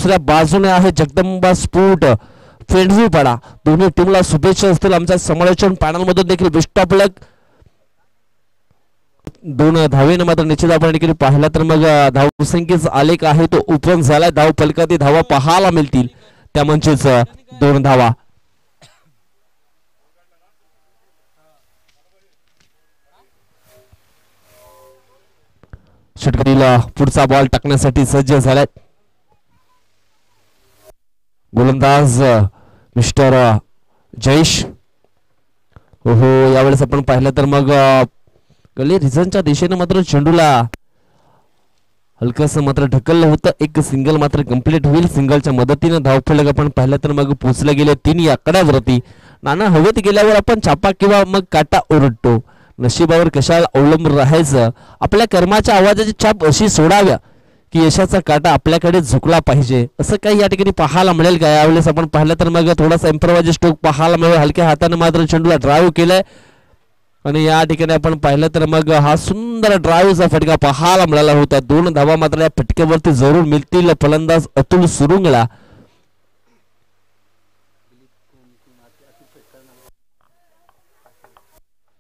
दुसऱ्या बाजूने आहे जगदंबा स्पोर्ट पेंढरीपाडा. दोन्ही टीमला शुभेच्छा असतील आमच्या समालोचन पॅनल मधून देखील. बेस्ट ऑफ लक. 2 धावेने मात्र निश्चित आपण देखील पाहिला तर मग धावसंख्येचा आलेख आहे तो ओपन झालाय. धाव फलकातील धावा पाहायला मिळतील त्या म्हणजेच 2 धावा. षटकारीला पुढचा बॉल टाकण्यासाठी सज्ज झालाय गोलंदाज मिस्टर जयेश. हो यावेळेस आपण पाहिलं तर मग गली रिझनच्या दिशेने मात्र चेंडूला हलकस मात्र ढकललं होतं. एक सिंगल मात्र कंप्लीट होईल. सिंगलच्या मदतीने धावफलक आपण पाहिलं तर मग पोहोचले गेले 3 आकड्यावरती. नाना हवेत गेल्यावर आपण छापा किंवा मग काटा ओरडतो. नशिबावर कशाला अवलंबून राहायचं. आपल्या कर्माच्या आवाजाची छाप अशी सोडाव्या की यशाचा काटा आपल्याकडे झुकला पाहिजे. असं काही या ठिकाणी पाहायला मिळेल का? यावेळेस आपण पाहिलं तर मग थोडासा इम्प्रोवाइज स्ट्रोक पाहायला मिळेल. हलक्या हाताने मात्र चेंडूला ड्राईव्ह केलाय आणि या ठिकाणी आपण पाहिलं तर मग हा सुंदर ड्राईव्हचा फटका पाहायला मिळाला होता. 2 धावा मात्र या फटक्यावरती जरूर मिळतील. फलंदाज अतुल सुरुंगला.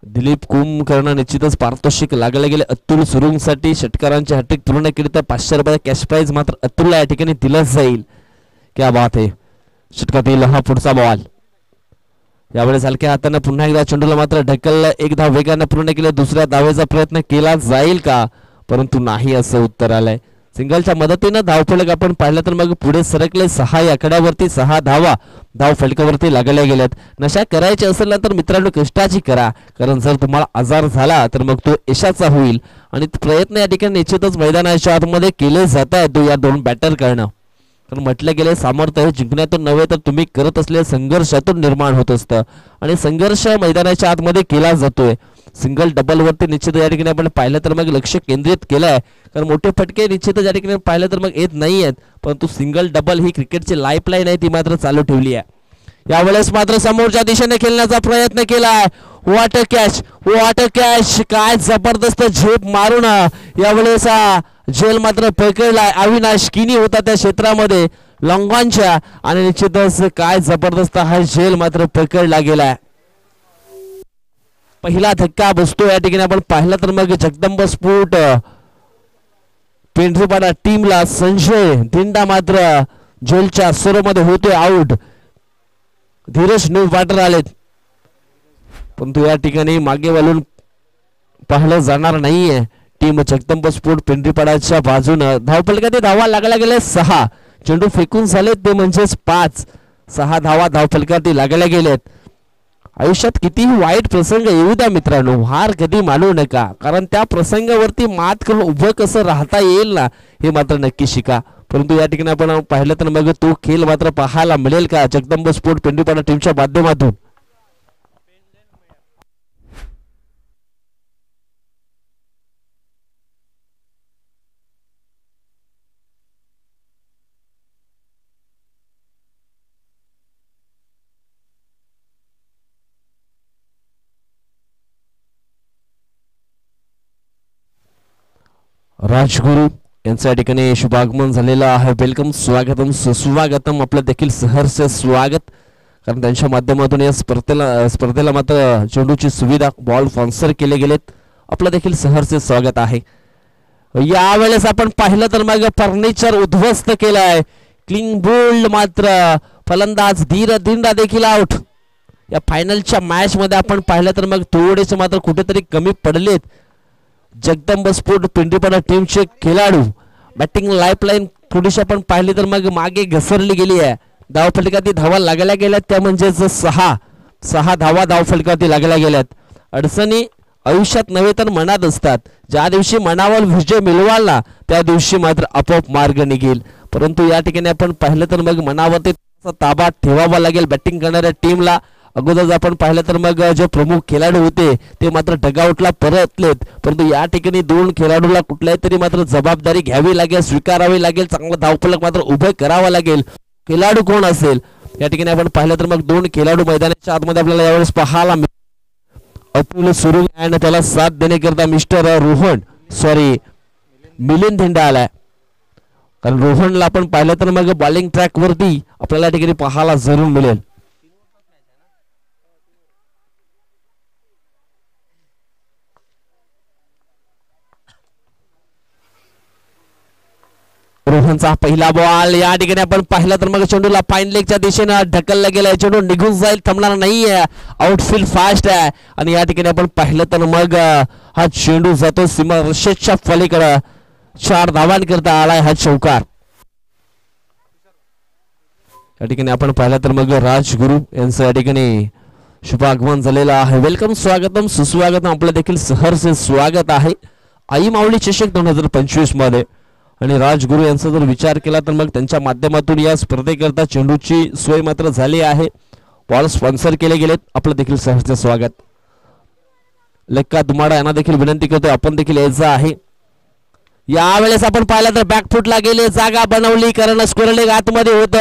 दिलीप कुंभकर्ण निश्चितच पारितोषिक लागले गेले अतुल सुरुंगसाठी. षटकारांचे हॅट्रिक पूर्ण केली तर 500 रुपये कॅश प्राइज मात्र अतुलला या ठिकाणी दिलं जाईल. क्या बात आहे. षटकातील हा पुढचा बॉल. यावेळेस हलक्या हाताने पुन्हा एकदा चेंडूला मात्र ढकललं. 1 धाव वेगाने पूर्ण केले. दुसऱ्या धावेचा प्रयत्न केला जाईल का? परंतु नाही असं उत्तर आलंय. सिंगलच्या मदतीने धावफलक आपण पाहिलं तर मग पुढे सरकले. 6 आकड्यावरती 6 धावा धाव फलकावरती लागल्या गेल्यात. नशा करायची असेल ना तर मित्रांनो कष्टाची करा. कारण जर तुम्हाला आजार झाला तर मग तो यशाचा होईल. आणि प्रयत्न या ठिकाणी निश्चितच मैदानाच्या आतमध्ये केले जात आहेत या 2 बॅटर करणं. तर म्हटलं गेले सामर्थ्य हे जिंकण्यातून नव्हे तर तुम्ही करत असलेल्या संघर्षातून निर्माण होत असतं. आणि संघर्ष मैदानाच्या आतमध्ये केला जातोय. सिंगल डबल वरती निश्चित या ठिकाणी आपण पाहिलं तर मग लक्ष केंद्रित केलंय. कारण मोठे फटके निश्चित या ठिकाणी पाहिलं तर मग येत नाही आहेत. परंतु सिंगल डबल ही क्रिकेटची लाईफलाईन आहे ती मात्र चालू ठेवली आहे. यावेळेस मात्र समोरच्या दिशेने खेळण्याचा प्रयत्न केलाय. वॉटर कॅच काय जबरदस्त झेप मारून यावेळेस झेल मात्र पकडलाय. अविनाश किनी होता त्या क्षेत्रामध्ये लॉंगॉनच्या आणि निश्चितच काय जबरदस्त हा झेल मात्र पकडला गेलाय. पहिला धक्का बसतो या ठिकाणी आपण पाहिलं तर मग जगदंब स्पोर्ट पेंढरीपाडा टीमला. संजय दिंडा मात्र झेलच्या सरोमध्ये होतोय आउट. धीरज न्यू बॅटर आलेत परंतु या ठिकाणी मागे वळून पाहिलं जाणार नाहीये. टीम जगदंब स्पोर्ट पेंढरीपाडाच्या बाजूनं धावफलकात धावा लागल्या गेल्या 6. चेंडू फेकून झालेत ते म्हणजेच 5. 6 धावा धावफलकात लागल्या गेलेत. आयुष्यात कितीही वाईट प्रसंग येऊ द्या मित्रांनो, हार कधी मानू नका. कारण त्या प्रसंगावरती मात करून उभं कसं राहता येईल ना हे मात्र नक्की शिका. परंतु या ठिकाणी आपण पाहिलं तर मग तो खेळ मात्र पाहायला मिळेल का जगदंब स्पोर्ट पेंढरीपाडा टीमच्या माध्यमातून? राजगुरू यांच्या ठिकाणी शुभागमन झालेलं आहे. वेलकम, स्वागतम, सुस्वागतम, आपलं देखील सहर्ष स्वागत. कारण त्यांच्या माध्यमातून या स्पर्धेला मात्र चेंडूची सुविधा बॉल स्पॉन्सर केले गेलेत. आपलं देखील सहर्ष स्वागत आहे. यावेळेस आपण पाहिलं तर मग फर्निचर उद्ध्वस्त केलाय. क्लीन बोल्ड मात्र फलंदाज धीर दिंडा देखील आउट. या फायनलच्या मॅच मध्ये आपण पाहिलं तर मग थोडेसे मात्र कुठेतरी कमी पडलेत जगदंब स्पोर्ट पेंढरीपाडा टीमचे खेळाडू. बॅटिंग लाईफलाईन थोडीशी आपण पाहिली तर मग मागे घसरली गेली आहे. धावफलकात धावा लागल्या गेल्यात त्या म्हणजेच 6 धावा धावफलकात लागल्या गेल्यात. अडचणी आयुष्यात नव्हे तर मनात असतात. ज्या दिवशी मनावर विजय मिळवाल ना त्या दिवशी मात्र आपोआप मार्ग निघेल. परंतु या ठिकाणी आपण पाहिलं तर मग मनावरती ताबा ठेवावा लागेल बॅटिंग करणाऱ्या टीमला. अगोदर आपण पाहिलं तर मग जे प्रमुख खेळाडू होते ते मात्र डगआउटला परतलेत. परंतु या ठिकाणी 2 खेळाडूला कुठल्याही तरी मात्र जबाबदारी घ्यावी लागेल, स्वीकारावी लागेल. चांगला धावफलक मात्र उभे करावा लागेल. खेळाडू कोण असेल या ठिकाणी आपण पाहिलं तर मग 2 खेळाडू मैदानाच्या आतमध्ये आपल्याला यावेळेस पाहायला अतुल सुरुंग आणि त्याला साथ देण्याकरता मिलिंद धिंडा आलाय. कारण रोहनला आपण पाहिलं तर मग बॉलिंग ट्रॅक वरती आपल्याला ठिकाणी पाहायला जरूर मिळेल. रोहनचा पहिला बॉल या ठिकाणी आपण पाहिलं तर मग चेंडूला फाईन लेगच्या दिशेने ढकलला गेलाय. चेंडू निघून जाईल, थांबणार नाहीये. आउटफील्ड फास्ट आहे आणि या ठिकाणी आपण पाहिलं तर मग हा चेंडू जातो सीमारेषेच्या पलीकडे. 4 धावांकरता आलाय हा चौकार. या ठिकाणी आपण पाहिलं तर मग राजगुरू यांचं या ठिकाणी शुभागमन झालेलं आहे. वेलकम, स्वागतम, सुस्वागतम, आपलं देखील सहर्ष स्वागत आहे आई माऊली चषक 2025 मध्ये. आणि राजगुरू यांचा जर विचार केला तर मग त्यांच्या माध्यमातून या स्पर्धेकरता चेंडूची सोय मात्र झाली आहे. बॉल स्पॉन्सर केले गेलेत. आपलं देखील सहर्ष स्वागत. लक्का दुमाडा यांना देखील विनंती करतोय आपण देखील यायचं आहे. यावेळेस आपण पाहिलं तर बॅकफुटला गेले, जागा बनवली, कारण स्क्वेअर लेग आतमध्ये होत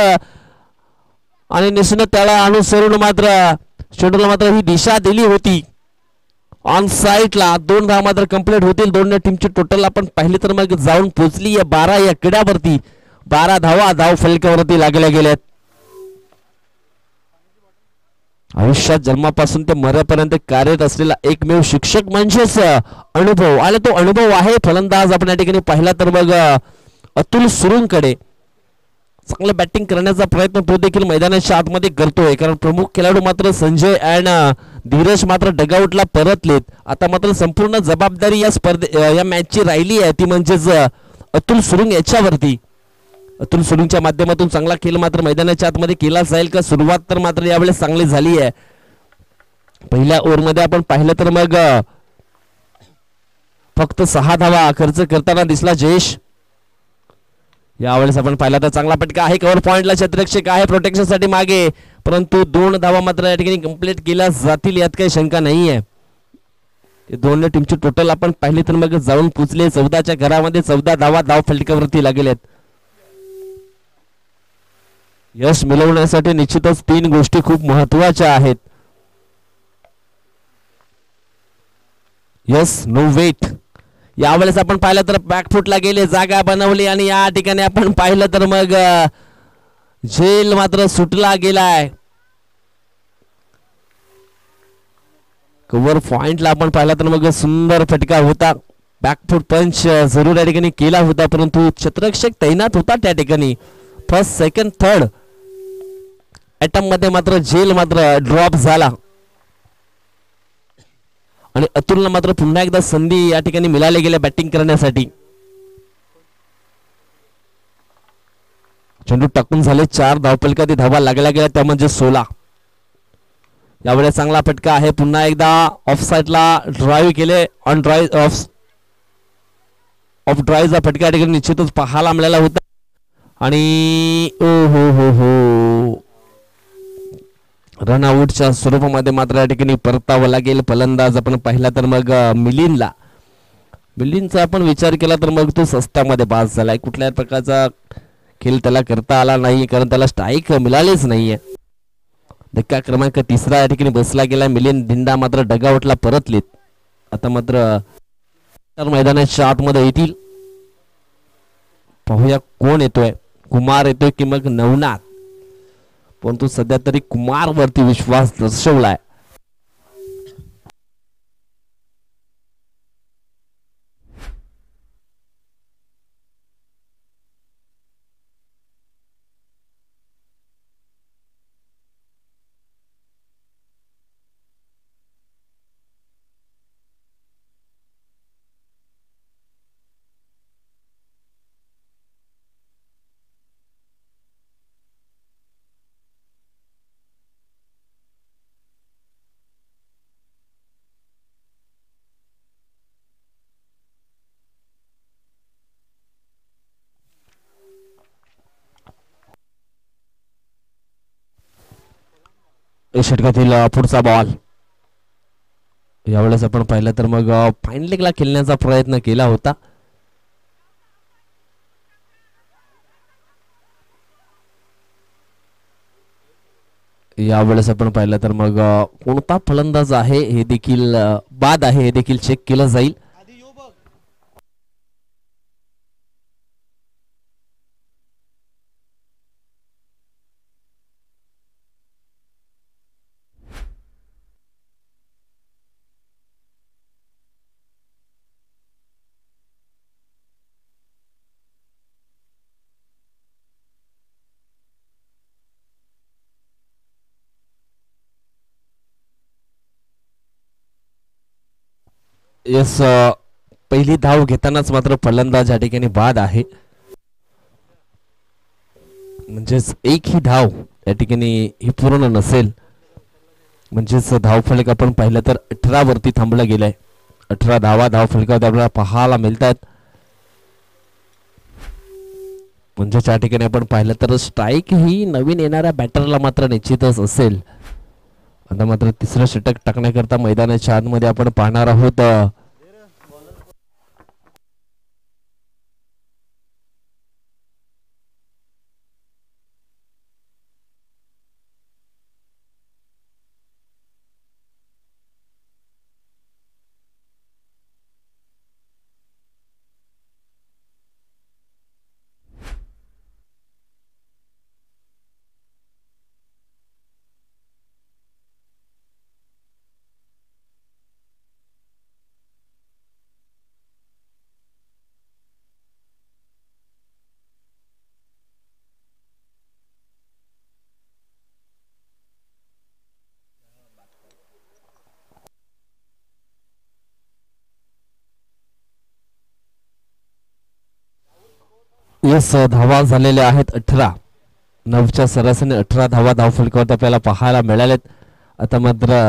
आणि निश्चित त्याला अनुसरून मात्र चेंडूला मात्र ही दिशा दिली होती. ऑन साईडला 2 धावा मात्र कंप्लीट होतील. दोन्ही टीमची टोटल आपण पाहिली तर मग जाऊन पोहोचली या 12 या किड्यावरती. 12 धावा धाव फलकावरती लागल्या गेल्यात. आयुष्यात जन्मापासून ते मरेपर्यंत कार्यरत असलेला एकमेव शिक्षक म्हणजेच अनुभव, आणि तो अनुभव आहे फलंदाज आपण या ठिकाणी पाहिला तर मग अतुल सुरुंगकडे. चांगलं बॅटिंग करण्याचा प्रयत्न तो देखील मैदानाच्या आतमध्ये करतोय, कारण प्रमुख खेळाडू मात्र संजय अँड धीरज मात्र डगआउटला परतलेत. आता मात्र संपूर्ण जबाबदारी या मॅचची राहिली आहे, ती म्हणजेच अतुल सुरुंग याच्यावरती. अतुल सुरुंगच्या माध्यमातून चांगला खेळ मात्र मैदानाच्या आतमध्ये केला जाईल का? सुरुवात तर मात्र यावेळेस चांगली झाली आहे. पहिल्या ओव्हरमध्ये आपण पाहिलं तर मग फक्त 6 धावा खर्च करताना दिसला जयेश. यावेळेस आपण पाहिला तर चांगला फटका आहे, कव्हर पॉइंटला क्षेत्ररक्षक आहे प्रोटेक्शन साठी मागे, परंतु 2 धावा मात्र या ठिकाणी कंप्लीट केल्या जातील यात काही शंका नाही आहे. दोन्ही टीमची टोटल आपण पाहिली तर मग जाऊन पोचले 14च्या घरामध्ये. 14 धावा धाव फलकावरती लागेलेत. यश मिळवण्यासाठी निश्चितच 3 गोष्टी खूप महत्वाच्या आहेत. Yes, no wait. यावेळेस आपण पाहिलं तर बॅकफुटला गेले, जागा बनवली आणि या ठिकाणी आपण पाहिलं तर मग झेल मात्र सुटला गेलाय. कव्हर पॉइंटला आपण पाहिला तर मग सुंदर फटका होता. बॅकफुट पंच जरूर या ठिकाणी केला होता, परंतु क्षेत्ररक्षक तैनात होता त्या ठिकाणी. फर्स्ट, सेकंड, थर्ड अटॅम्प मध्ये मात्र झेल मात्र ड्रॉप झाला आणि अतुलला मात्र पुन्हा एकदा संधी या ठिकाणी मिळाली गेल्या बॅटिंग करण्यासाठी. चेंडू टाकून झाले 4 धावफलकात धावा लागल्या गेल्या, त्या म्हणजे 16. यावेळेस चांगला फटका आहे. पुन्हा एकदा ऑफ साइडला ड्राईव्ह केले. ऑन ड्राईव्ह ऑफ ड्राईव्हचा फटका या ठिकाणी निश्चितच पाहायला मिळाला होता. आणि ओ हो हो हो, रनआउटच्या स्वरूपामध्ये मात्र या ठिकाणी परतावं लागेल. फलंदाज आपण पाहिला तर मग मिलिंदचा आपण विचार केला तर मग तो सस्त्यामध्ये पास झालाय. कुठल्याही प्रकारचा खेळ त्याला करता आला नाही, कारण त्याला स्ट्राईक मिळालीच नाहीये. धक्का क्रमांक 3 या ठिकाणी बसला गेला. मिलिंद धिंडा मात्र डगआउटला परतलेत. आता मात्र मैदानाच्या आतमध्ये येतील. पाहूया कोण येतोय, कुमार येतोय की मग नवनाथ. परंतु सध्या तरी कुमार वरती विश्वास दर्शवलाय. षटकातील पुढचा बॉल. यावेळेस आपण पाहिलं तर मग फाईन लेगला खेळण्याचा प्रयत्न केला होता. यावेळेस आपण पाहिलं तर मग कोणता फलंदाज आहे हे देखील बाद आहे हे देखील चेक केलं जाईल. यस पहिली धाव घेतानाच मात्र फलंदाज या ठिकाणी बाद आहे. म्हणजेच एक ही धाव या ठिकाणी ही पूर्ण नसेल. म्हणजेच धावफलक आपण पाहिलं तर 18 वरती थांबला गेलाय. 18 धावा धावफलकावर आपल्याला पाहायला मिळतात. म्हणजे त्या ठिकाणी आपण पाहिलं तर स्ट्राईक ही नवीन येणाऱ्या बॅटरला मात्र निश्चितच असेल. आता मात्र तिसरं षटक टाकण्याकरता मैदानाच्या आतमध्ये आपण पाहणार आहोत यस धावा झालेल्या आहेत 18. 9च्या सरासरीने 18 धावा धावफलकावर आपल्याला पाहायला मिळालेत. आता मात्र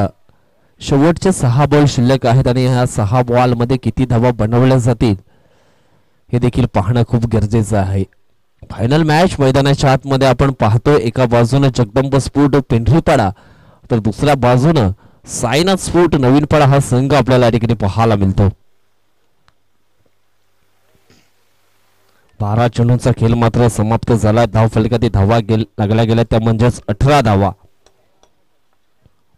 शेवटचे 6 बॉल शिल्लक आहेत आणि ह्या 6 बॉल मध्ये किती धावा बनवल्या जातील हे देखील पाहणं खूप गरजेचं आहे. फायनल मॅच मैदानाच्या आतमध्ये आपण पाहतोय. एका बाजूने जगदंब स्फोट पेंढरीपाडा तर दुसऱ्या बाजूने साईनाथ स्फोट नवीनपाडा हा संघ आपल्याला या ठिकाणी पाहायला मिळतो. 12 चेंडूंचा खेळ मात्र समाप्त झाला. धावफलकात धावा लागल्या गेल्या त्या म्हणजेच 18 धावा.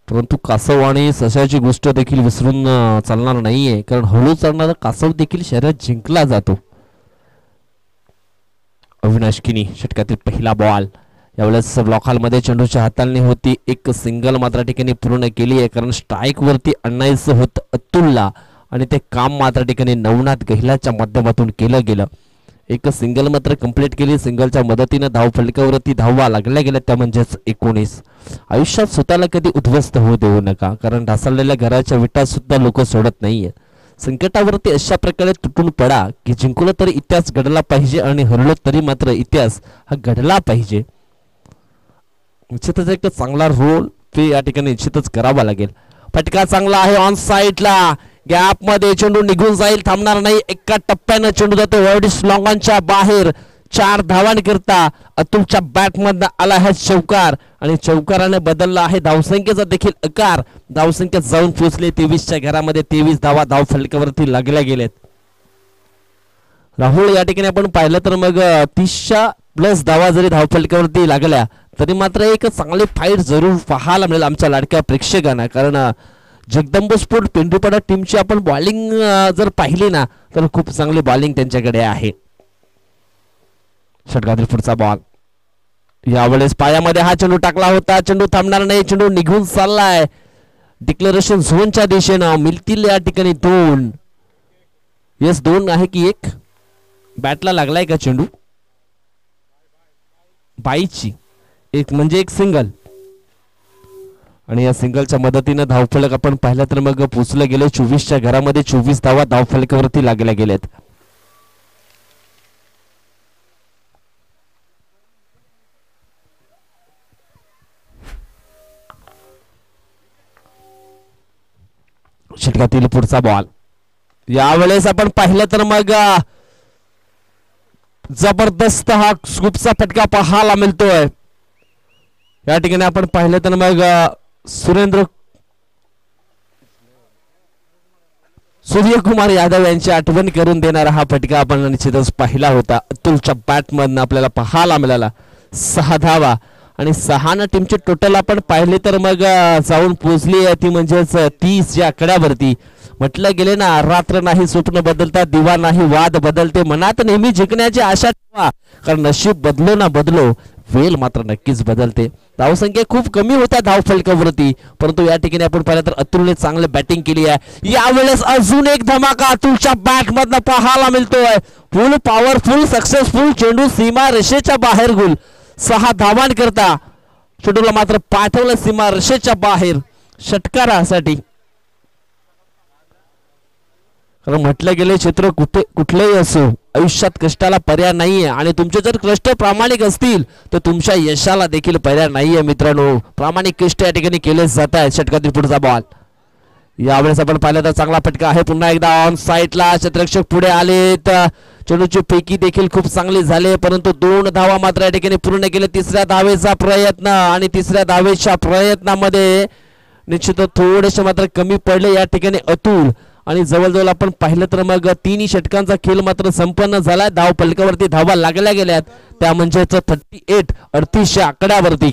परंतु कासव आणि सशाची गोष्ट देखील विसरून चालणार नाहीये, कारण हळू चालणारा कासव देखील शर्यत जिंकला जातो. अविनाश किनी षटकातील पहिला बॉल. यावेळेस ब्लॉकहॉलमध्ये चेंडूच्या हाताळणी होती. एक सिंगल मात्र ठिकाणी पूर्ण केली आहे, कारण स्ट्राईक वरती आणायचं होतं अतुलला आणि ते काम मात्र ठिकाणी नवनाथ गहिलाच्या माध्यमातून केलं गेलं. एक सिंगल मात्र कंप्लीट केली. सिंगलच्या मदतीने धाव फलकावरती धावा लागल्या गेल्या त्या म्हणजेच 19. आयुष्यात स्वतःला कधी उद्ध्वस्त होऊ देऊ नका, कारण ढासळलेल्या घराच्या विटा सुद्धा लोक सोडत नाहीये. संकटावरती अशा प्रकारे तुटून पडा की जिंकलं तरी इतिहास घडला पाहिजे आणि हरलो तरी मात्र इतिहास हा घडला पाहिजे. निश्चितच एक चांगला रोल ते या ठिकाणी निश्चितच करावा लागेल. फटका चांगला आहे ऑन साइडला. गॅप मध्ये चेंडू निघून जाईल, थांबणार नाही. एका टप्प्यानं चेंडू जातो वर्डिस लॉंगांच्या बाहेर. 4 धावांकरता अतुलच्या बॅट मधनं आला आहे चौकार आणि चौकाराने बदलला आहे धावसंख्येचा देखील आकार. धावसंख्या जाऊन पोहोचले 23च्या घरामध्ये. 23 धावा धाव फलकावरती लागल्या गेलेत. राहुल या ठिकाणी आपण पाहिलं तर मग 30च्या प्लस धावा जरी धाव फलकावरती लागल्या तरी मात्र एक चांगली फाईट जरूर पाहायला मिळेल आमच्या लाडक्या प्रेक्षकांना, कारण जगदंब स्पोर्ट पेंढरीपाडा टीमची आपण बॉलिंग जर पाहिली ना तर खूप चांगली बॉलिंग त्यांच्याकडे आहे. षटकातील पुढचा बॉल. यावेळेस पायामध्ये हा चेंडू टाकला होता. चेंडू थांबणार नाही, चेंडू निघून चाललाय डिक्लेरेशन झोनच्या दिशेनं. मिळतील या ठिकाणी 2. यस 2 आहे की 1. बॅटला लागलाय का चेंडू? बाईची एक म्हणजे एक सिंगल आणि या सिंगलच्या मदतीने धावफलक आपण पाहिलं तर मग पोचलं गेले 24च्या घरामध्ये. 24 धावा धावफलकावरती लागल्या गेल्यात. षटकातील पुढचा बॉल. यावेळेस आपण पाहिलं तर मग जबरदस्त हा स्कूपचा फटका पाहायला मिळतोय. या ठिकाणी आपण पाहिलं तर मग सूर्यकुमार यादव यांची आठवण करून देणारा हा फटका आपण निश्चितच पाहिला होता. अतुलच्या बॅटमधनं आपल्याला पाहायला मिळाला. 6 धावा आणि 6 टीमचे टोटल आपण पाहिले तर मग जाऊन पोहोचली ती म्हणजेच 30 या आकड्यावरती. म्हटलं गेले ना, रात्र नाही स्वप्न बदलतात, दिवा नाही वाद बदलते. मनात नेहमी जिंकण्याची आशा ठेवा, कारण नशीब बदलो ना बदलो वेळ मात्र नक्कीच बदलते. धावसंख्या खूप कमी होत्या धाव फलकावरती, परंतु या ठिकाणी आपण पाहिलं तर अतुलने चांगली बॅटिंग केली आहे. यावेळेस अजून एक धमाका अतुलच्या बॅट मधनं पाहायला मिळतोय. फुल पॉवरफुल सक्सेसफुल चेंडू सीमा रेषेच्या बाहेर गुल. 6 धावांकरता चेंडूला मात्र पाठवलं सीमा रेषेच्या बाहेर षटकारासाठी. कारण म्हटलं गेले क्षेत्र कुठलेही असो आयुष्यात कष्टाला पर्याय नाहीये आणि तुमचे जर कष्ट प्रामाणिक असतील तर तुमच्या यशाला देखील पर्याय नाहीये मित्रांनो. प्रामाणिक कष्ट या ठिकाणी केले जात आहेत. षटकातील पुढचा बॉल यावेळेस आपण पाहिलं तर चांगला फटका आहे. पुन्हा एकदा ऑन साईडला क्षेत्ररक्षक पुढे आले तर चेंडूची फेकी देखील खूप चांगली झाली परंतु 2 धावा मात्र या ठिकाणी पूर्ण केले. तिसऱ्या धावेचा प्रयत्न आणि तिसऱ्या धावेच्या प्रयत्नामध्ये निश्चित थोडेसे मात्र कमी पडले या ठिकाणी अतुल आणि जवळजवळ आपण पाहिलं तर मग 3 षटकांचा खेळ मात्र संपन्न झाला. धाव फलकावरती धावा लागल्या गेल्यात त्या म्हणजेच 38 38 आकड्यावरती.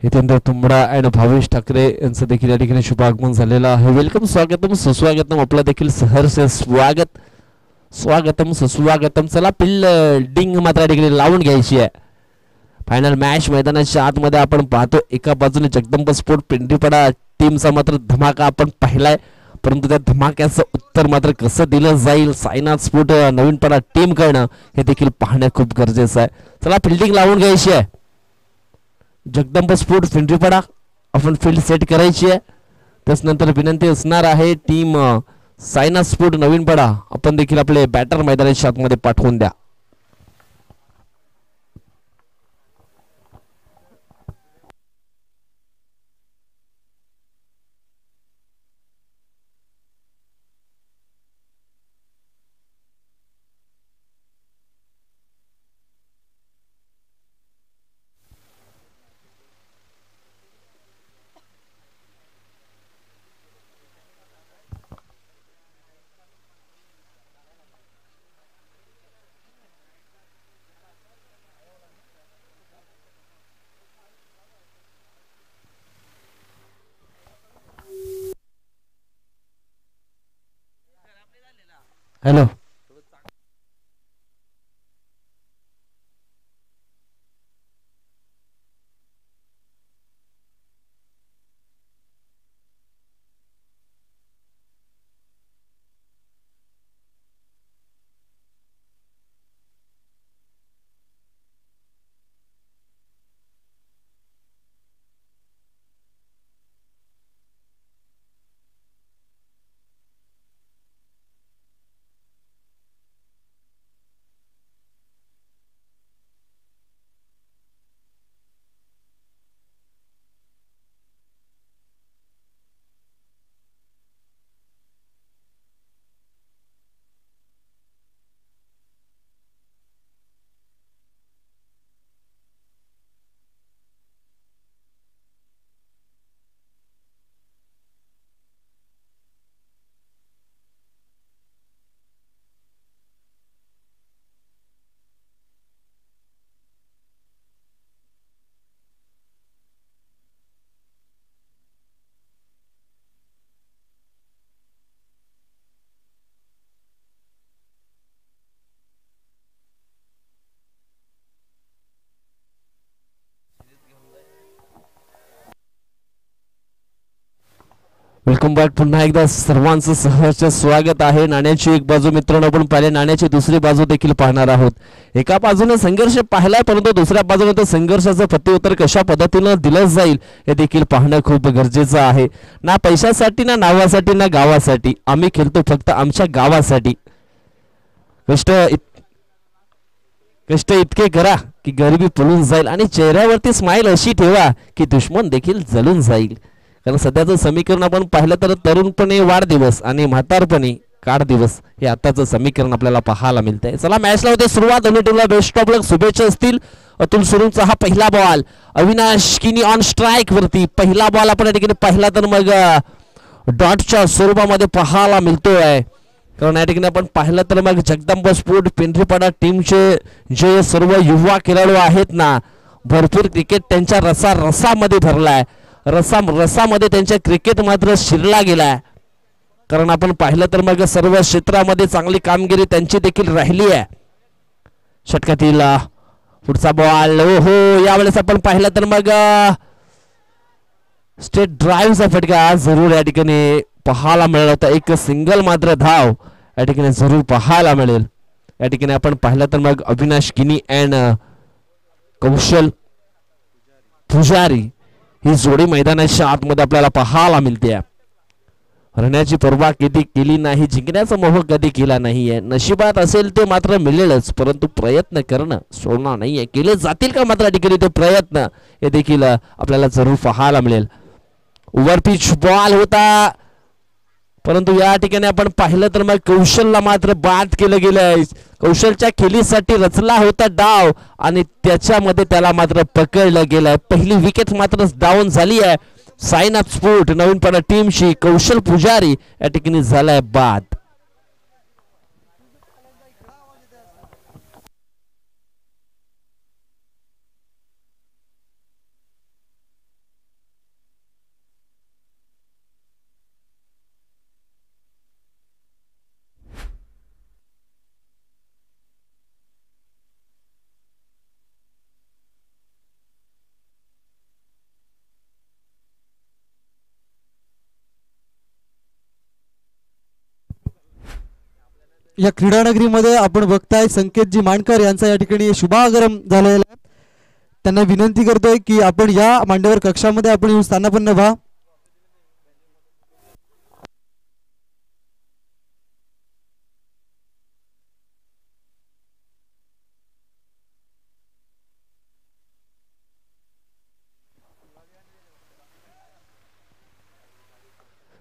हितेंद्र तुंबडा अँड भावेश ठाकरे यांचं देखील या ठिकाणी शुभागमन झालेलं आहे. वेलकम, स्वागतम, सुस्वागतम, आपलं देखील सहर्ष स्वागत, स्वागतम सुस्वागतम. चला फिल्डिंग मात्र या ठिकाणी लावून घ्यायची आहे. फायनल मॅच मैदानाच्या आतमध्ये आपण पाहतो एका बाजूने जगदंब स्पोर्ट पिंपरीपाडा टीमचा मात्र धमाका आपण पाहिलाय परंतु त्या धमाक्याचं उत्तर मात्र कसं दिलं जाईल साईनाथ स्पोर्ट नवीनपाडा टीम कडनं हे देखील पाहणं खूप गरजेचं आहे. चला फिल्डिंग लावून घ्यायची आहे. जगदंब स्पोर्ट पिंपरीपाडा आपण फील्ड सेट करायची आहे. त्यानंतर विनंती असणार आहे टीम साईनाथ स्पोर्ट नवीनपाडा आपण देखील आपले बॅटर मैदानाच्या आतमध्ये पाठवून द्या. Hello welcome back. पुन्हा एकदा सर्वांचं सहर्ष स्वागत आहे. नाण्याची एक बाजू मित्रांनो आपण पाहिले, नाण्याची दुसरी बाजू देखील पाहणार आहोत. एका बाजूने संघर्ष पाहिलाय परंतु दुसऱ्या बाजूने तर संघर्षाचं प्रत्युत्तर कशा पद्धतीनं दिलं जाईल हे देखील पाहणं खूप गरजेचं आहे. ना पैशासाठी, ना नावासाठी, ना गावासाठी. आम्ही खेळतो फक्त आमच्या गावासाठी. कष्ट इतके करा की गरिबी पळून जाईल आणि चेहऱ्यावरती स्माइल अशी ठेवा की दुश्मन देखील जळून जाईल. कारण सध्याचं समीकरण आपण पाहिलं तर तरुणपणे वाढदिवस आणि म्हातारपणे काढ दिवस हे आताचं समीकरण आपल्याला पाहायला मिळतंय. चला मॅचला होते सुरुवात. दोन्ही टीमला बेस्ट ऑफ लक, शुभेच्छा असतील. अतुल सुरुंगचा हा पहिला बॉल, अविनाश किनी ऑन स्ट्राईक वरती. पहिला बॉल आपण या ठिकाणी पाहिला तर मग डॉटच्या स्वरूपामध्ये पाहायला मिळतोय. कारण या ठिकाणी आपण पाहिलं तर मग जगदंबा स्पोर्ट पेंढरीपाडा टीमचे जे सर्व युवा खेळाडू आहेत ना, भरपूर क्रिकेट त्यांच्या रसामध्ये भरलाय. रसामध्ये त्यांच्या क्रिकेट मात्र शिरला गेलाय. कारण आपण पाहिलं तर मग सर्व क्षेत्रामध्ये चांगली कामगिरी त्यांची देखील राहिली आहे. षटकातील पुढचा बॉल, हो यावेळेस आपण पाहिलं तर मग स्टेट ड्राईव्हचा फटका जरूर या ठिकाणी पाहायला मिळाला होता. एक सिंगल मात्र धाव या ठिकाणी जरूर पाहायला मिळेल. या ठिकाणी आपण पाहिलं तर मग अविनाश किनी अँड कौशल पुजारी ही जोडी मैदानाच्या आतमध्ये आपल्याला पाहायला मिळते. हरण्याची पर्वा कधी केली नाही, जिंकण्याचा मोह कधी केला नाहीये. नशिबात असेल ते मात्र मिळेलच, परंतु प्रयत्न करणं सोडणार नाहीये. केले जातील का मात्र ठिकाणी ते प्रयत्न हे देखील आपल्याला जरूर पाहायला मिळेल. ओव्हरपिच बॉल होता, परंतु या ठिकाणी आपण पाहिलं तर मग कौशलला मात्र बाद केलं गेलंय. कौशलच्या खेळीसाठी रचला होता डाव आणि त्याच्यामध्ये त्याला मात्र पकडलं गेलंय. पहिली विकेट मात्र डाऊन झाली आहे. साईनाथ स्पोर्ट नवीनपणा टीमशी कौशल पुजारी या ठिकाणी झालाय बाद. या क्रीडानगरीमध्ये आपण बघताय संकेतजी मांडकर यांचा या ठिकाणी शुभागमन झालेला आहे. त्यांना विनंती करतोय की आपण या मांडवर कक्षामध्ये आपण येऊन स्थानापन्न व्हा.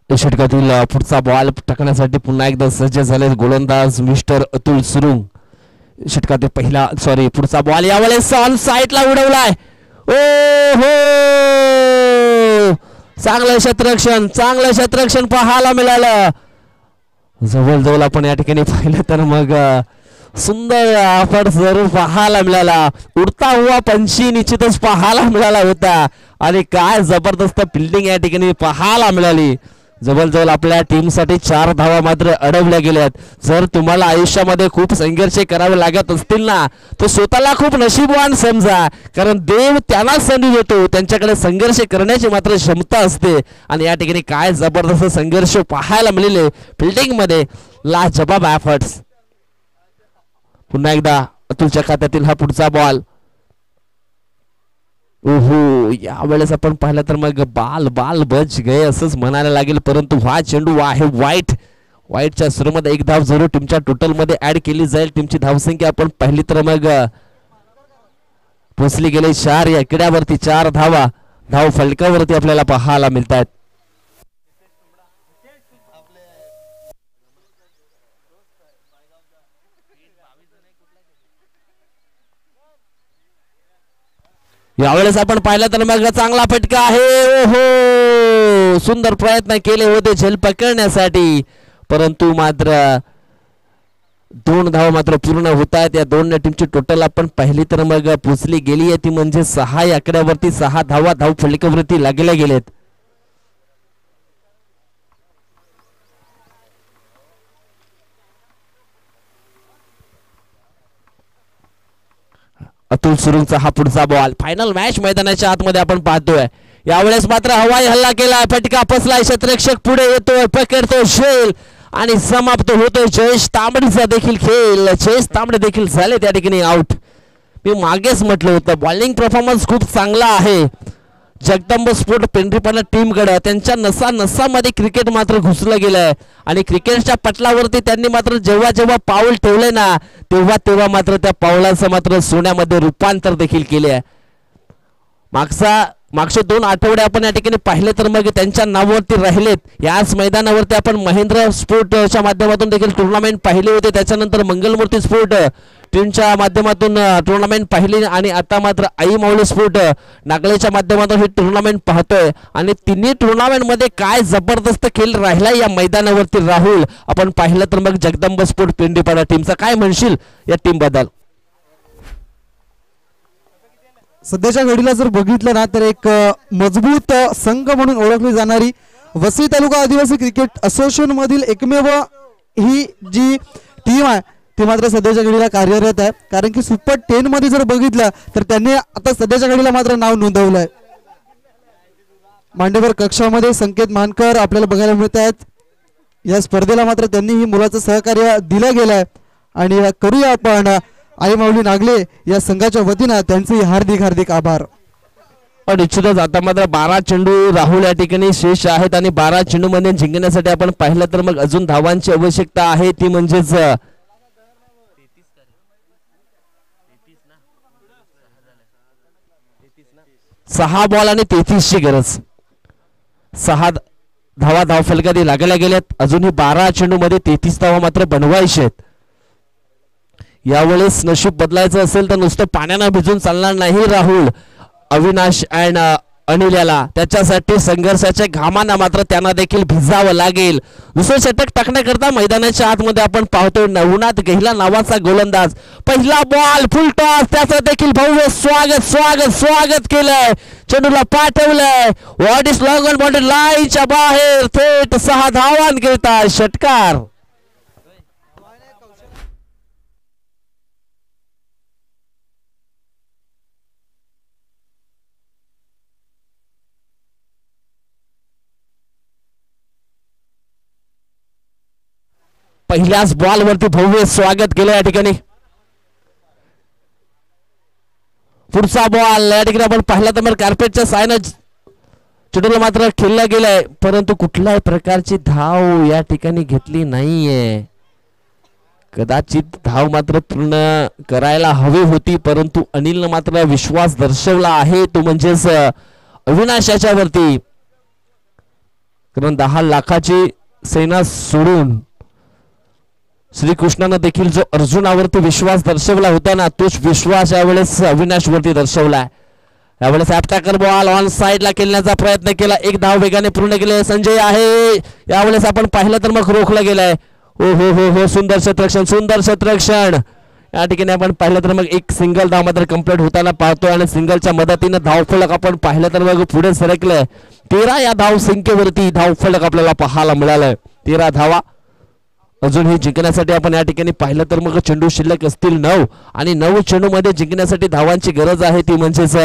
षटकातील पुढचा बॉल टाकण्यासाठी पुन्हा एकदा सज्ज झाले गोलंदाज मिस्टर अतुल सुरुंग. षटकातील पुढचा बॉल यावेळेस ऑन साईडला उडवलाय. ओ हो, चांगलं क्षेत्ररक्षण पाहायला मिळालं. जवळ आपण या ठिकाणी पाहिलं तर मग सुंदर आपण जरूर पाहायला मिळाला. उडता हुआ पंछी निश्चितच पाहायला मिळाला होता आणि काय जबरदस्त फिल्डिंग या ठिकाणी पाहायला मिळाली. जवळ आपल्या टीमसाठी 4 धावा मात्र अडवल्या गेल्यात. जर तुम्हाला आयुष्यामध्ये खूप संघर्ष करावे लागत असतील ना, तर स्वतःला खूप नशीबवान समजा. कारण देव त्यांना संधी देतो, त्यांच्याकडे संघर्ष करण्याची मात्र क्षमता असते. आणि या ठिकाणी काय जबरदस्त संघर्ष पाहायला मिळाले फिल्डिंग मध्ये. लाजवाब एफर्ट्स. पुन्हा एकदा अतुलच्या खात्यातील हा पुढचा बॉल. ओहो, यावेळेस आपण पाहिलं तर मग बाल बच गए असंच म्हणायला लागेल. परंतु हा चेंडू आहे व्हाईटच्या सुरूमध्ये 1 धाव जरूर टीमच्या टोटल मध्ये ऍड केली जाईल. टीमची धावसंख्या आपण पाहिली तर मग पोचली गेली 4 या किड्यावरती. 4 धाव फलकावरती आपल्याला पाहायला मिळतात. यावेळेस आपण पाहिलं तर मग चांगला फटका आहे. ओहो, सुंदर प्रयत्न केले होते झेल पकडण्यासाठी, परंतु मात्र 2 धाव मात्र पूर्ण होत आहेत. या 2 टीमची टोटल आपण पाहिली तर मग पोचली गेली आहे ती म्हणजे 6 या आकड्यावरती 6 धाव फलकावरती लागल्या गेलेत. अतुल सुरुंगचा हा पुढचा बॉल. फायनल मॅच मैदानाच्या आतमध्ये आपण पाहतोय. यावेळेस मात्र हवाई हल्ला केला, फटका फसलाय, क्षेत्ररक्षक पुढे येतोय, पकडतो झेल आणि समाप्त होतोय जयेश तांबडेचा देखील खेळ. जयेश तांबडे देखील झाले त्या ठिकाणी आउट. मी मागेच म्हटलं होतं बॉलिंग परफॉर्मन्स खूप चांगला आहे जगदंबा स्पोर्ट पेंढरीपाडा टीमकडे. त्यांच्या नसामध्ये क्रिकेट मात्र घुसलं गेलंय आणि क्रिकेटच्या पटलावरती त्यांनी मात्र जेव्हा पाऊल ठेवले ना, तेव्हा मात्र त्या पावलाचं मात्र सोन्यामध्ये रूपांतर देखील केले आहे. मागचा मागचे 2 आठवडे आपण या ठिकाणी पाहिले तर मग त्यांच्या नावावरती राहिलेत. याच मैदानावरती आपण महेंद्र स्पोर्टच्या माध्यमातून देखील टुर्नामेंट पाहिले होते. त्याच्यानंतर मंगलमूर्ती स्पोर्ट टीमच्या माध्यमातून टुर्नामेंट पाहिली आणि आता मात्र आई माऊली स्पोर्ट नागलेच्या माध्यमातून हे टुर्नामेंट पाहतोय. आणि तिन्ही टुर्नामेंट मध्ये काय जबरदस्त खेळ राहिला या मैदानावरती राहुल. आपण पाहिलं तर मग जगदंब स्पोर्ट पिंडीपाडा टीमचा काय म्हणशील या टीम बद्दल? सध्याच्या घडीला जर बघितलं ना तर एक मजबूत संघ म्हणून ओळखली जाणारी वसई तालुका आदिवासी क्रिकेट असोसिएशन मधील एकमेव ही जी टीम आहे ती मात्र सध्याच्या घडीला कार्यरत आहे. कारण की सुपर 10 मध्ये जर बघितलं तर त्यांनी आता सध्याच्या घडीला मात्र नाव नोंदवलं आहे. मांडेवर कक्षामध्ये संकेत मानकर आपल्याला बघायला मिळत आहेत. या स्पर्धेला मात्र त्यांनी ही मुलाचं सहकार्य दिलं गेलं आहे आणि करूया आपण आई माऊली नागले या संघाच्या वतीनं त्यांचे हार्दिक हार्दिक आभार. निश्चितच आता मात्र 12 चेंडू राहुल या ठिकाणी शेष आहेत आणि 12 चेंडू मध्ये जिंकण्यासाठी आपण पाहिलं तर मग अजून धावांची आवश्यकता आहे. ती म्हणजेच 6 बॉल आणि 33 ची गरज. 6 धावा धावफलकात लागल्या गेल्यात. अजूनही 12 चेंडू मध्ये 33 धावा मात्र बनवायचे आहेत. यावेळेस नशीब बदलायचं असेल तर नुसतं पाण्यानं भिजून चालणार नाही. राहुल अविनाश अँड अनिल याला त्याच्यासाठी संघर्षाच्या घामाना मात्र त्यांना देखील भिजावं लागेल. दुसरं षटक टाकण्याकरता मैदानाच्या आतमध्ये आपण पाहतोय नवनाथ गहिला नावाचा गोलंदाज. पहिला बॉल फुल टॉस त्याचं देखील भव्य स्वागत स्वागत स्वागत केलंय. चेंडूला पाठवलंय what is long on boundary लाईनच्या बाहेर थेट 6 धावांकरिता षटकार. पहिल्याच बॉल वरती भव्य स्वागत केलं या ठिकाणी. पुढचा बॉल या ठिकाणी आपण पाहिला तर मग कार्पेटच्या सायनं चेंडूला मात्र खेळला गेलाय परंतु कुठल्याही प्रकारची धाव या ठिकाणी घेतली नाहीये. कदाचित धाव मात्र पूर्ण करायला हवी होती परंतु अनिलनं मात्र विश्वास दर्शवला आहे तो म्हणजेच अविनाश याच्यावरती. कारण 10 लाखाची सेना सोडून श्रीकृष्णानं देखील जो अर्जुनावरती विश्वास दर्शवला होता ना तोच विश्वास यावेळेस अविनाश वरती दर्शवलाय. यावेळेस ॲपटॅकर बॉल ऑन साइडला खेळण्याचा प्रयत्न केला. 1 धाव वेगाने पूर्ण केले. संजय आहे यावेळेस आपण पाहिलं तर मग रोखला गेलाय. ओ हो हो हो सुंदर क्षेत्ररक्षण सुंदर क्षेत्ररक्षण. या ठिकाणी आपण पाहिलं तर मग 1 सिंगल धाव मात्र कंप्लीट होताना पाहतोय आणि सिंगलच्या मदतीने धावफलक आपण पाहिलं तर मग पुढे सरकलंय. 13 या धाव संख्येवरती धावफलक आपल्याला पाहायला मिळालंय. 13 धावा अजूनही जिंकण्यासाठी आपण या ठिकाणी पाहिलं तर मग चेंडू शिल्लक असतील 9 आणि 9 चेंडू मध्ये जिंकण्यासाठी धावांची गरज आहे ती म्हणजेच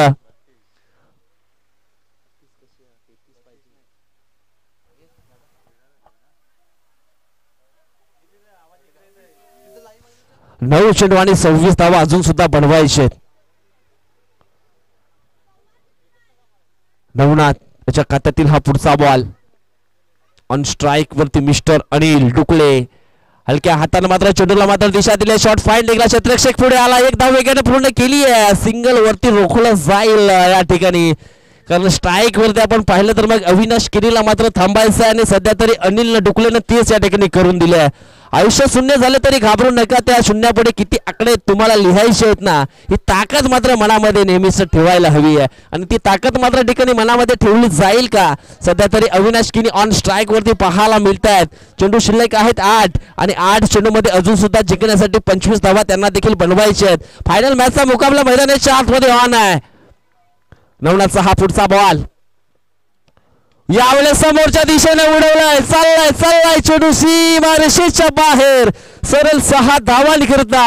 9 चेंडू आणि 26 धावा अजून सुद्धा बनवायचे. नवनाथ त्याच्या खात्यातील हा पुढचा बॉल ऑन स्ट्राइक वरती मिस्टर अनिल डुकले हलक्या हाताने मात्र चेंडूला मात्र दिशा दिली. शॉट फाईन निघाला. क्षेत्ररक्षक पुढे आला. 1 धाव वेगाने पूर्ण केली आहे. सिंगल वरती रोखलं जाईल या ठिकाणी कारण स्ट्राइक वरती आपण पाहिलं तर मग अविनाश किरीला मात्र थांबायचं आहे आणि सध्या तरी अनिलनं डुकलेनं तेच या ठिकाणी करून दिले आहे. आयुष्य शून्य झालं तरी घाबरू नका. त्या शून्यापुढे किती आकडे तुम्हाला लिहायचे आहेत ना ही ताकद मात्र मनामध्ये नेहमीच ठेवायला हवी आहे आणि ती ताकद मात्र ठिकाणी मनामध्ये ठेवली जाईल का. सध्या तरी अविनाश किनी ऑन स्ट्राइक वरती पाहायला मिळत आहेत. चेंडू शिल्लक आहेत 8 आणि 8 चेंडू मध्ये अजून सुद्धा जिंकण्यासाठी 25 धावा त्यांना देखील बनवायचे आहेत. फायनल मॅचचा मुकाबला मैदानाच्या आतमध्ये ऑन आहे. नवनाथचा हा पुढचा बॉल यावेळेस समोरच्या दिशेने उडवलाय. चाललाय चाललाय चेंडू सीमारेषेच्या बाहेर सरळ 6 धावांकरता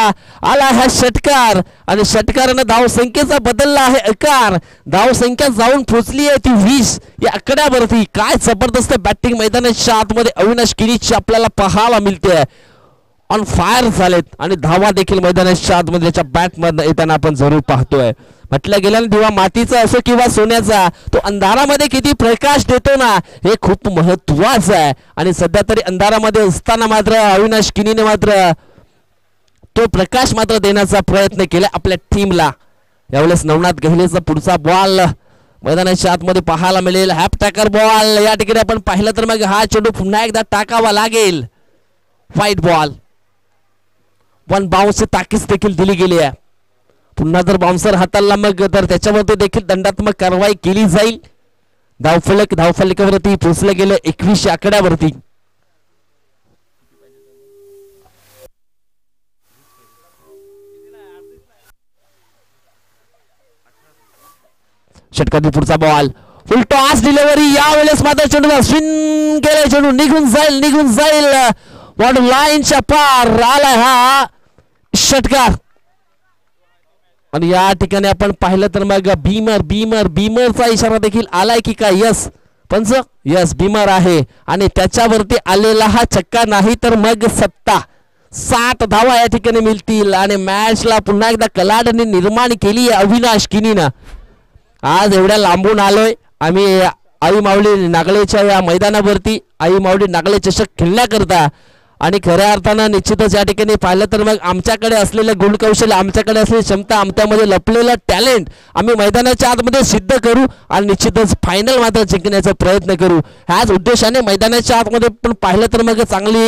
आला हा षटकार आणि षटकाराने धाव संख्येचा बदलला आहे आकार. धाव संख्या जाऊन पोहोचली आहे ती 20 या आकड्यावरती. काय जबरदस्त बॅटिंग मैदानाच्या आतमध्ये अविनाश किनीची आपल्याला पाहायला मिळते. ऑन फायर झालेत आणि धावा देखील मैदानाच्या आतमध्ये त्याच्या बॅटमधून येताना आपण जरूर पाहतोय. म्हटलं गेलं दिवा मातीचा असो किंवा सोन्याचा तो अंधारामध्ये किती प्रकाश देतो ना हे खूप महत्वाचं आहे आणि सध्या तरी अंधारामध्ये असताना मात्र अविनाश किनीने मात्र तो प्रकाश मात्र देण्याचा प्रयत्न केला आपल्या टीमला. यावेळेस नवनाथ गहिलेचा पुढचा बॉल मैदानाच्या आतमध्ये पाहायला मिळेल. हॅप टॅकर बॉल या ठिकाणी आपण पाहिलं तर मग हा चेंडू पुन्हा एकदा टाकावा लागेल. White ball. वन बाउन्सची ताकीद देखील दिली गेली आहे. पुन्हा जर बाउन्सर हाताळला मग तर त्याच्यावरती देखील दंडात्मक कारवाई केली जाईल. धावफलकावरती पोहोचलं गेलं 21 आकड्यावरती. षटकातील पुढचा बॉल फुल टॉस डिलिव्हरी. यावेळेस मात्र चेंडूला स्विंग केले. चेंडू निघून जाईल बॉर्डर लाईनच्या पार आलाय हा षटकार. आणि या ठिकाणी आपण पाहिलं तर मग बीमरचा इशारा देखील आलाय की काय? यस पंच, यस बीमर आहे. आणि त्याच्यावरती आलेला हा छक्का नाही तर मग 7 धावा या ठिकाणी मिळतील. आणि मॅचला पुन्हा एकदा कलाडणी निर्माण केली आहे अविनाश किनीनं. आज एवढ्या लांबून आलोय आम्ही आई माऊली नागळेच्या या मैदानावरती आई माऊली नागळे चषक खेळण्याकरता. आणि खऱ्या अर्थानं निश्चितच या ठिकाणी पाहिलं तर मग आमच्याकडे असलेलं गुणकौशल्य, आमच्याकडे असलेली क्षमता, आमच्यामध्ये लपलेलं टॅलेंट आम्ही मैदानाच्या आतमध्ये सिद्ध करू आणि निश्चितच फायनल मात्र जिंकण्याचा प्रयत्न करू. ह्याच उद्देशाने मैदानाच्या आतमध्ये पण पाहिलं तर मग चांगली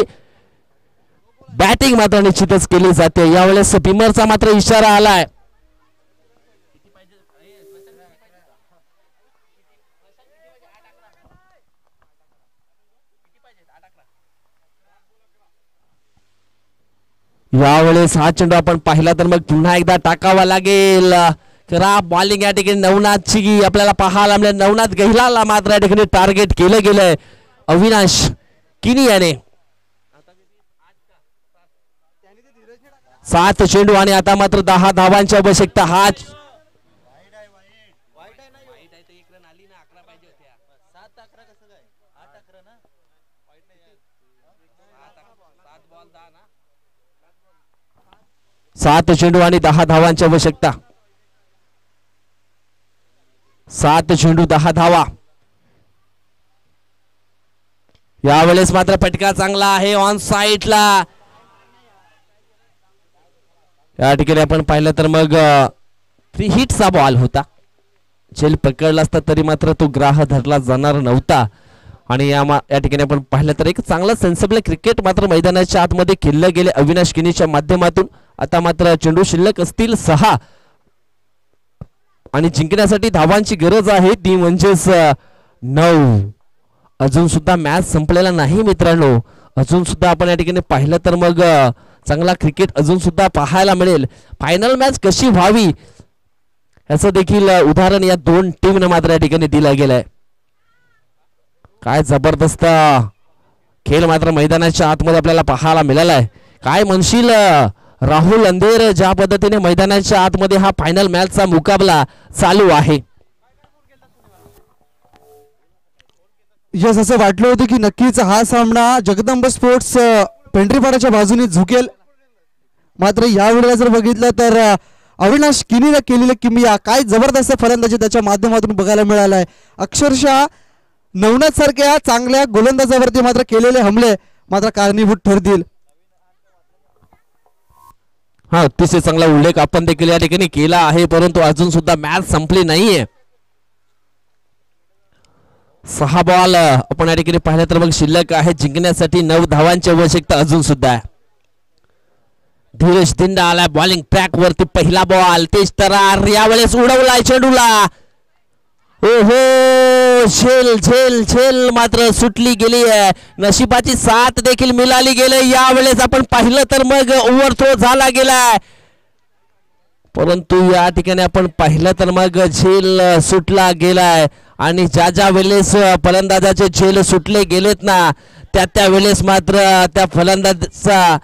बॅटिंग मात्र निश्चितच केली जाते. यावेळेस बीमरचा मात्र इशारा आलाय. यावेळेस हा चेंडू आपण पाहिला तर मग पुन्हा एकदा टाकावा लागेल. खराब बॉलिंग या ठिकाणी नवनाथची आपल्याला पाहायला मिळेल. नवनाथ गहिलाला मात्र या ठिकाणी टार्गेट केलं गेलंय अविनाश किनी याने. 7 चेंडू आणि आता मात्र 10 धावांची आवश्यकता. हा सात चेंडू आणि 10 धावांची आवश्यकता. 7 चेंडू 10 धावा. यावेळेस मात्र फटका चांगला आहे ऑन साइडला. या ठिकाणी आपण पाहिलं तर मग 3 हिटचा बॉल होता. झेल पकडला असता तरी मात्र तो ग्राह धरला जाणार नव्हता. आणि या ठिकाणी आपण पाहिलं तर एक चांगला सेन्सिबल क्रिकेट मात्र मैदानाच्या आतमध्ये खेळलं गेले अविनाश किनीच्या माध्यमातून. आता मात्र चेंडू शिल्लक असतील 6 आणि जिंकण्यासाठी धावांची गरज आहे ती म्हणजेच 9. अजून सुद्धा मॅच संपलेला नाही मित्रांनो. अजून सुद्धा आपण या ठिकाणी पाहिलं तर मग चांगला क्रिकेट अजून सुद्धा पाहायला मिळेल. फायनल मॅच कशी व्हावी याचं देखील उदाहरण या 2 टीमने मात्र या ठिकाणी दिलं गेलंय. काय जबरदस्त खेळ मात्र मैदानाच्या आतमध्ये आपल्याला पाहायला मिळाला आहे. काय म्हणशील राहुल अंधेर, ज्या पद्धतीने मैदानाच्या आतमध्ये हा फायनल मॅचचा मुकाबला चालू आहे. यस, असं वाटलं होतं की नक्कीच हा सामना जगदंब स्पोर्ट्स पेंढरीपाड्याच्या बाजूने झुकेल. मात्र यावेळेला जर बघितलं तर अविनाश किनीला केलेलं किमया काय जबरदस्त फलंदाजी त्याच्या माध्यमातून बघायला मिळाला आहे. अक्षरशः नवनाथ सारख्या चांगल्या गोलंदाजावरती मात्र केलेले हमले मात्र कारणीभूत ठरतील. हा, अतिशय चांगला उल्लेख आपण देखील या ठिकाणी केला आहे. परंतु अजून सुद्धा मॅच संपली नाहीये. 6 बॉल आपण या ठिकाणी पाहिलं तर मग शिल्लक आहे. जिंकण्यासाठी 9 धावांची आवश्यकता अजून सुद्धा आहे. धीरज दिंडा आलाय बॉलिंग ट्रॅक वरती. पहिला बॉल तेज तरार यावेळेस उडवलाय चेंडूला. ओहो, झेल झेल झेल मात्र सुटली गेली आहे. नशिबाची साथ देखील मिळाली गेली. यावेळेस आपण पाहिलं तर मग ओव्हरथ्रो झाला गेलाय. परंतु या ठिकाणी आपण पाहिलं तर मग झेल सुटला गेलाय. आणि ज्या वेळेस फलंदाजाचे झेल सुटले गेलेत ना त्या वेळेस मात्र त्या फलंदाजाचा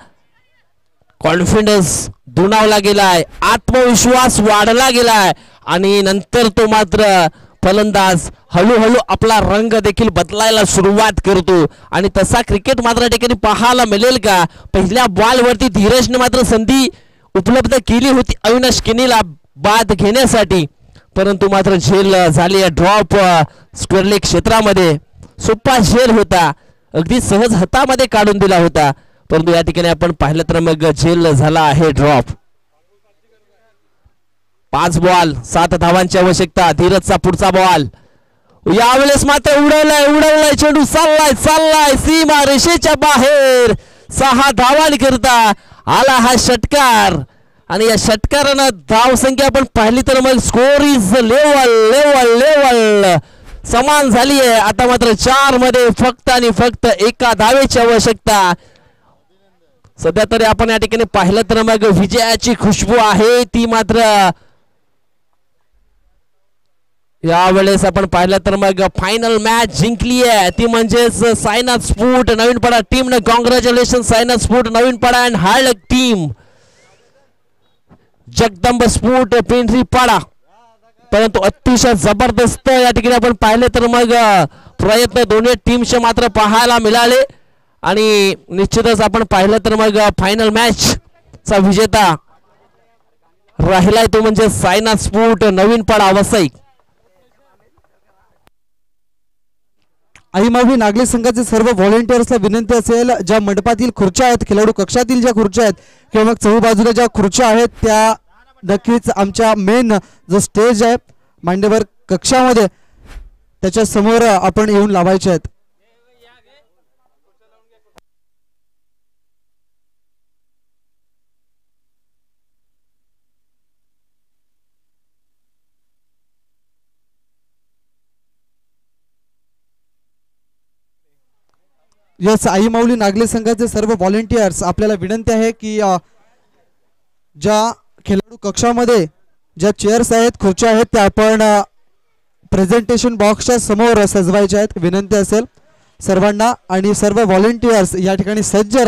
कॉन्फिडन्स दुणावला गेलाय, आत्मविश्वास वाढला गेलाय. आणि नंतर तो मात्र फलंदाज हळूहळू आपला रंग देखील बदलायला सुरुवात करतो. आणि तसा क्रिकेट मात्र या ठिकाणी पाहायला मिळेल का? पहिल्या बॉलवरती धीरजने मात्र संधी उपलब्ध केली होती अविनाश किनीला बाद घेण्यासाठी. परंतु मात्र झेल झाली ड्रॉप स्क्वेअरलेग क्षेत्रामध्ये. सोपा झेल होता, अगदी सहज हातामध्ये काढून दिला होता. परंतु या ठिकाणी आपण पाहिलं तर मग झेल झाला आहे ड्रॉप. 5 बॉल 7 धावांची आवश्यकता. धीरजचा पुढचा बॉल यावेळेस मात्र उडवलाय चेंडू चाललाय सीमा रेषेच्या बाहेर. 6 धावांकरिता आला हा षटकार आणि या षटकारानं धावसंख्या आपण पाहिली तर मग स्कोर इज लेवल समान झाली आहे. आता मात्र 4 मध्ये फक्त आणि फक्त एका धावेची आवश्यकता. सध्या तरी आपण या ठिकाणी पाहिलं तर मग विजयाची खुशबू आहे ती मात्र यावेळेस आपण पाहिलं तर मग फायनल मॅच जिंकली आहे ती म्हणजेच सायनाथ स्फूट नवीनपाडा टीमने. कॉंग्रॅच्युलेशन सायनाथ स्फूट Navinpada and hard luck team. Jagdamb स्फूट पिंपरीपाडा. परंतु अतिशय जबरदस्त या ठिकाणी आपण पाहिले तर मग प्रयत्न दोन्ही टीमचे मात्र पाहायला मिळाले आणि निश्चितच आपण पाहिलं तर मग फायनल मॅच चा विजेता राहिलाय तो म्हणजे सायनाथ स्फूट नवीनपाडा वसई. आई मावी नागले संघाचे सर्व व्हॉलेंटियर्सला विनंती असेल ज्या मंडपातील खुर्च्या आहेत खेळाडू कक्षातील ज्या खुर्च्या आहेत किंवा मग चहू बाजूला ज्या खुर्च्या आहेत त्या नक्कीच आमच्या मेन जो स्टेज आहे मांडेवर कक्षामध्ये त्याच्या समोर आपण येऊन लावायचे आहेत. यस आई माऊली नागले संघाचे सर्व व्हॉलेंटियर्स आपल्याला विनंती आहे की ज्या खेळाडू कक्षामध्ये ज्या चेअर्स आहेत खुर्च्या आहेत त्या आपण प्रेझेंटेशन बॉक्सच्या समोर सजवायच्या आहेत. विनंती असेल सर्वांना आणि सर्व व्हॉलेंटियर्स या ठिकाणी सज्ज